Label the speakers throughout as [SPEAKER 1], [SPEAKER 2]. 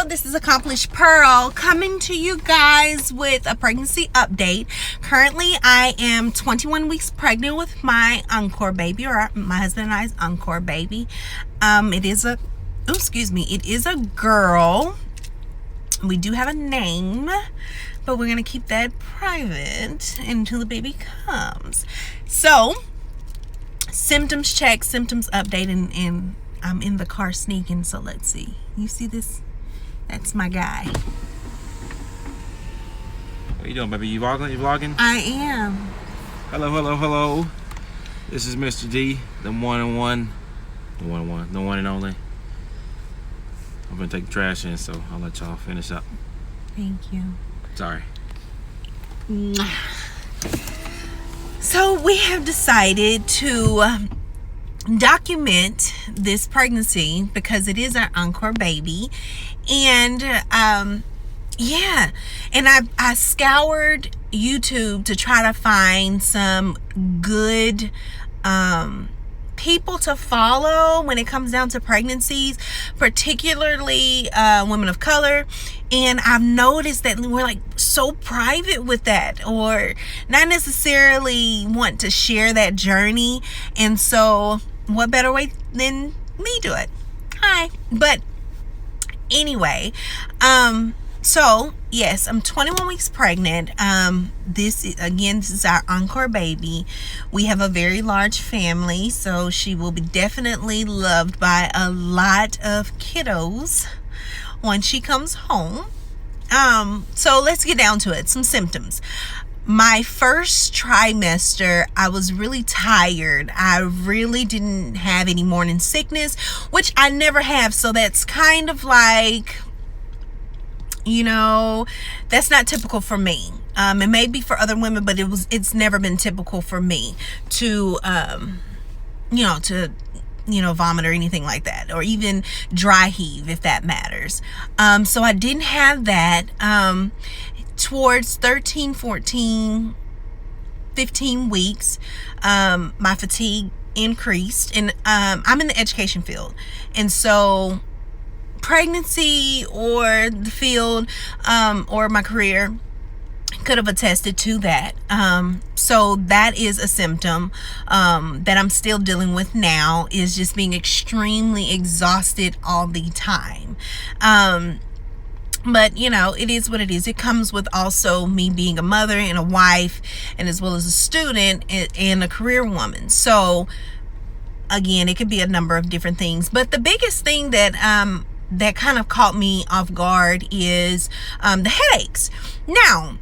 [SPEAKER 1] This is Accomplished Pearl coming to you guys with a pregnancy update. Currently, I am 21 weeks pregnant with my Encore baby, or my husband and I's Encore baby. It is a girl. We do have a name, but we're gonna keep that private until the baby comes. So, symptoms check, symptoms update, and I'm in the car sneaking. So let's see. You see this? That's my guy.
[SPEAKER 2] What you doing, baby? You vlogging?
[SPEAKER 1] I am.
[SPEAKER 2] Hello. This is Mr. D, the one and only. I'm gonna take the trash in, so I'll let y'all finish up.
[SPEAKER 1] Thank you.
[SPEAKER 2] Sorry.
[SPEAKER 1] So we have decided to document this pregnancy because it is our Encore baby. And and I scoured YouTube to try to find some good people to follow when it comes down to pregnancies, particularly women of color. And I've noticed that we're like so private with that, or not necessarily want to share that journey. And so what better way than me do it? Hi. But anyway, so yes, I'm 21 weeks pregnant. This is our Encore baby. We have a very large family, so she will be definitely loved by a lot of kiddos when she comes home. So let's get down to it. Some symptoms. My first trimester, I was really tired. I really didn't have any morning sickness, which I never have. So that's kind of like, that's not typical for me. It may be for other women, but it's never been typical for me to vomit or anything like that, or even dry heave, if that matters. So I didn't have that. Towards 13, 14, 15 weeks, my fatigue increased, and I'm in the education field, and so pregnancy or the field or my career could have attested to that. So that is a symptom that I'm still dealing with now, is just being extremely exhausted all the time. But it is what it is. It comes with also me being a mother and a wife, and as well as a student and a career woman. So again, it could be a number of different things, but the biggest thing that kind of caught me off guard is the headaches. Now,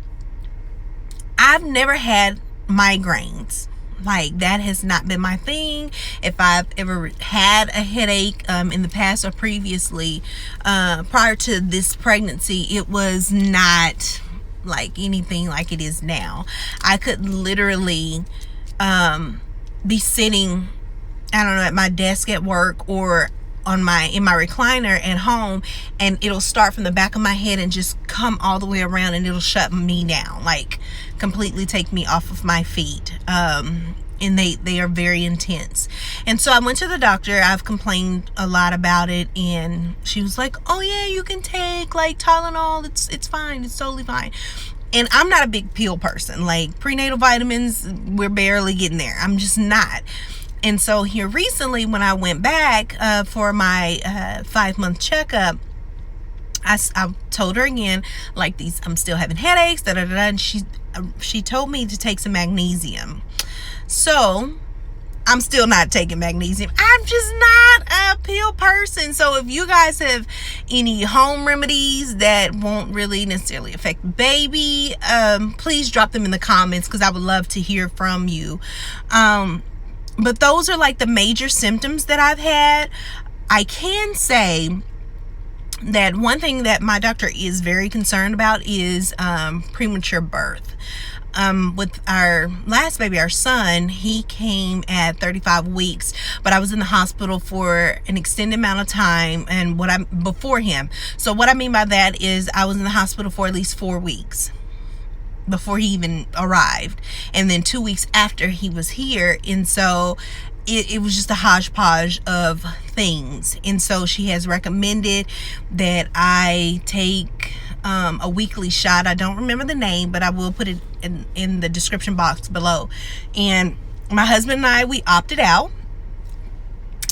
[SPEAKER 1] I've never had migraines. Like, that has not been my thing. If I've ever had a headache in the past or previously, prior to this pregnancy, it was not like anything like it is now. I could literally be sitting, I don't know, at my desk at work or in my recliner at home, and it'll start from the back of my head and just come all the way around, and it'll shut me down, like completely take me off of my feet. And they are very intense. And so I went to the doctor. I've complained a lot about it, and she was like, oh yeah, you can take like Tylenol, it's fine, it's totally fine. And I'm not a big pill person. Like, prenatal vitamins, we're barely getting there. I'm just not. And so here recently, when I went back for my 5-month checkup, I told her again, like, I'm still having headaches, and she told me to take some magnesium. So I'm still not taking magnesium. I'm just not a pill person. So if you guys have any home remedies that won't really necessarily affect the baby, please drop them in the comments, because I would love to hear from you. But those are like the major symptoms that I've had. I can say that one thing that my doctor is very concerned about is premature birth. With our last baby, our son, he came at 35 weeks, but I was in the hospital for an extended amount of time, and before him. So what I mean by that is I was in the hospital for at least 4 weeks before he even arrived, and then 2 weeks after he was here. And so it was just a hodgepodge of things. And so she has recommended that I take a weekly shot. I don't remember the name, but I will put it in the description box below. And my husband and I, we opted out.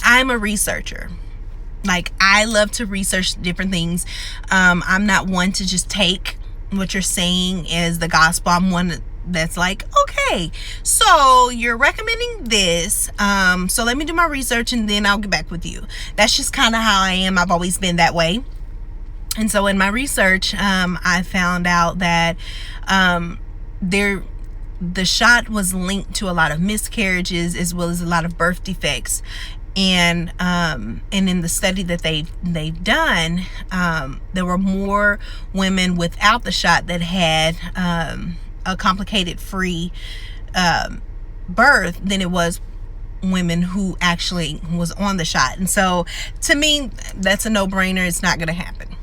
[SPEAKER 1] I'm a researcher. Like, I love to research different things. I'm not one to just take what you're saying as the gospel. I'm one that's like, okay, so you're recommending this, so let me do my research and then I'll get back with you. That's just kind of how I am. I've always been that way. And so in my research, I found out that the shot was linked to a lot of miscarriages as well as a lot of birth defects. And in the study that they've done, there were more women without the shot that had a complicated free birth than it was women who actually was on the shot. And so to me, that's a no-brainer. It's not going to happen.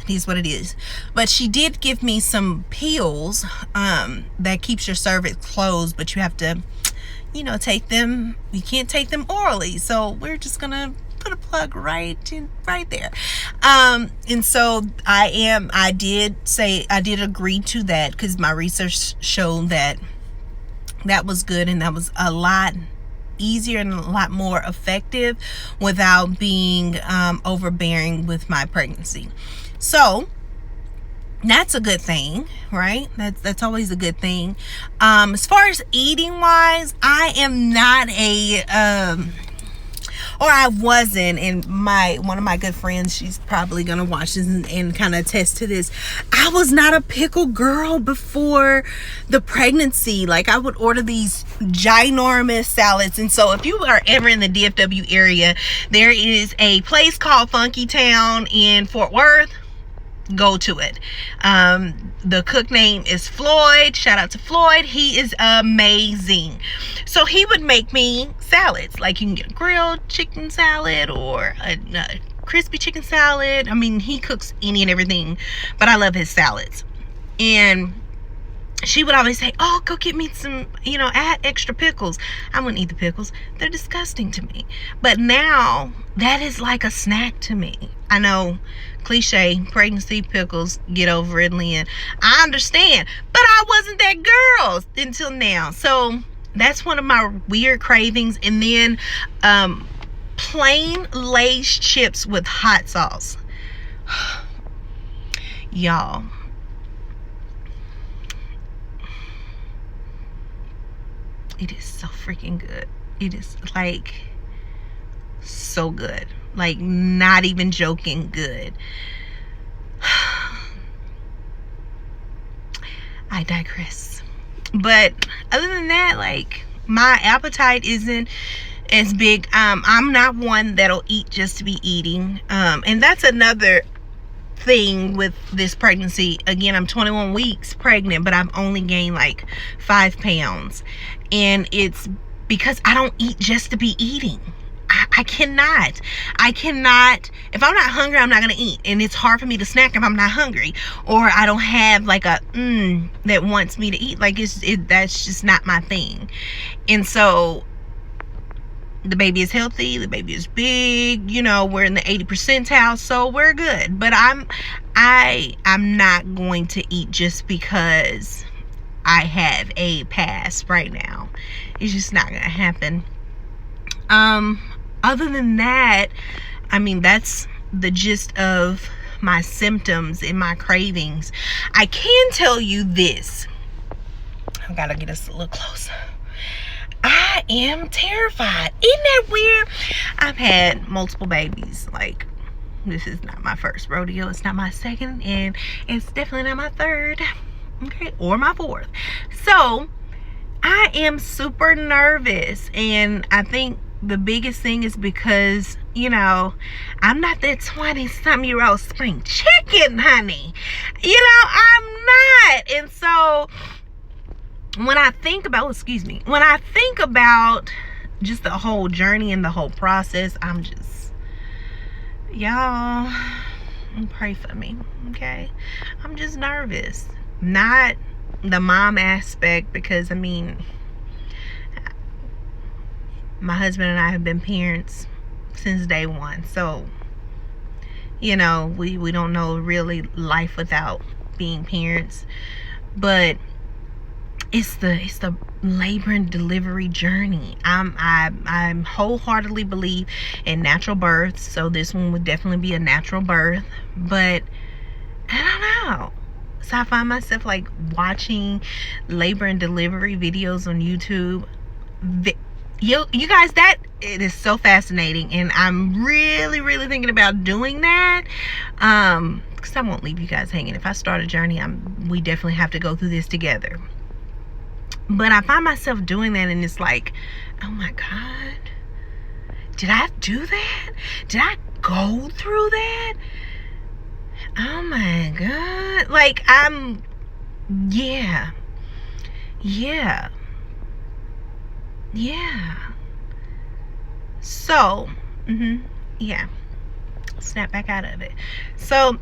[SPEAKER 1] It is what it is. But she did give me some pills that keeps your cervix closed, but you have to, take them. You can't take them orally. So we're just gonna put a plug right there. And so I did agree to that, because my research showed that was good, and that was a lot easier and a lot more effective without being overbearing with my pregnancy. So that's a good thing, right? That's always a good thing. As far as eating wise, I am not or I wasn't, and one of my good friends, she's probably gonna watch this and kind of attest to this. I was not a pickle girl before the pregnancy. Like, I would order these ginormous salads. And so if you are ever in the DFW area, there is a place called Funky Town in Fort Worth. Go to it. The cook name is Floyd. Shout out to Floyd. He is amazing. So he would make me salads. Like, you can get a grilled chicken salad or a crispy chicken salad. I mean, he cooks any and everything, but I love his salads. And she would always say, oh, go get me some, add extra pickles. I wouldn't eat the pickles. They're disgusting to me. But now that is like a snack to me. I know, cliche, pregnancy pickles, get over it, Lynn. I understand, but I wasn't that girl until now. So that's one of my weird cravings. And then plain Lay's chips with hot sauce. Y'all, it is so freaking good. It is like so good. Like, not even joking good. I digress. But other than that, like, my appetite isn't as big. I'm not one that'll eat just to be eating. And that's another thing with this pregnancy. Again, I'm 21 weeks pregnant, but I've only gained like 5 pounds. And it's because I don't eat just to be eating. I cannot. If I'm not hungry, I'm not going to eat. And it's hard for me to snack if I'm not hungry. Or I don't have like a that wants me to eat. Like, that's just not my thing. And so the baby is healthy. The baby is big. We're in the 80th percentile. So we're good. But I'm not going to eat just because I have a pass right now. It's just not going to happen. Other than that, I mean, that's the gist of my symptoms and my cravings. I can tell you this. I gotta get us a little closer. I am terrified. Isn't that weird? I've had multiple babies. Like, this is not my first rodeo. It's not my second, and it's definitely not my third. Okay, or my fourth. So I am super nervous, and I think the biggest thing is because, I'm not that 20-some-year-old spring chicken, honey. I'm not. And so when I think about, just the whole journey and the whole process, I'm just, y'all, pray for me, okay? I'm just nervous. Not the mom aspect, because, my husband and I have been parents since day one. So, you know, we don't know really life without being parents. But it's the labor and delivery journey. I'm wholeheartedly believe in natural births, so this one would definitely be a natural birth. But I don't know. So I find myself like watching labor and delivery videos on YouTube. You guys, that it is so fascinating, and I'm really thinking about doing that. Because I won't leave you guys hanging. If I start a journey, we definitely have to go through this together. But I find myself doing that, and it's like, oh my God, did I do that? Did I go through that? Oh my God. Like, yeah. So, yeah. Snap back out of it. So,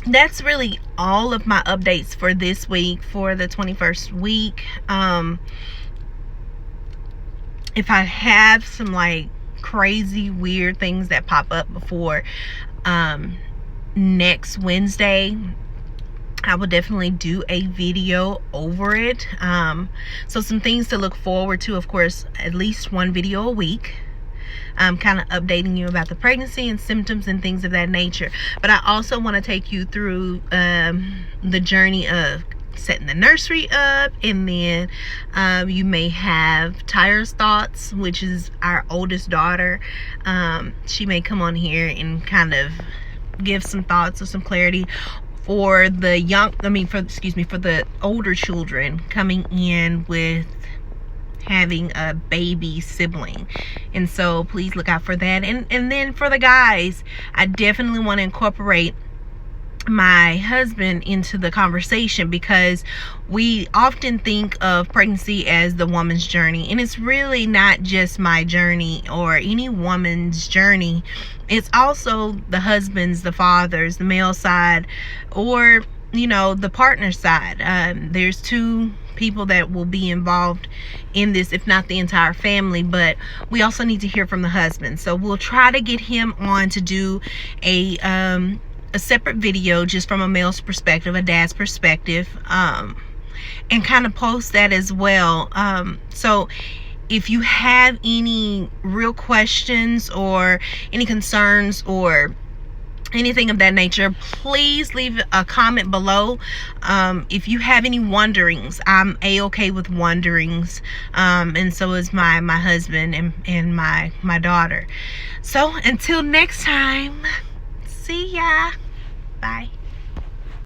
[SPEAKER 1] that's really all of my updates for this week, for the 21st week. If I have some like crazy weird things that pop up before next Wednesday, I will definitely do a video over it. So some things to look forward to, of course, at least one video a week. I'm kind of updating you about the pregnancy and symptoms and things of that nature. But I also want to take you through the journey of setting the nursery up, and then you may have Tyra's thoughts, which is our oldest daughter. She may come on here and kind of give some thoughts or some clarity for the for the older children coming in with having a baby sibling. And so please look out for that. And then for the guys, I definitely want to incorporate my husband into the conversation, because we often think of pregnancy as the woman's journey, and it's really not just my journey or any woman's journey. It's also the husband's, the father's, the male side, or you know, the partner side. There's two people that will be involved in this, if not the entire family, but we also need to hear from the husband. So we'll try to get him on to do a separate video just from a male's perspective, a dad's perspective, and kind of post that as well. So if you have any real questions or any concerns or anything of that nature, please leave a comment below. If you have any wonderings, I'm a-okay with wonderings, and so is my husband and my daughter. So until next time, see ya. Bye.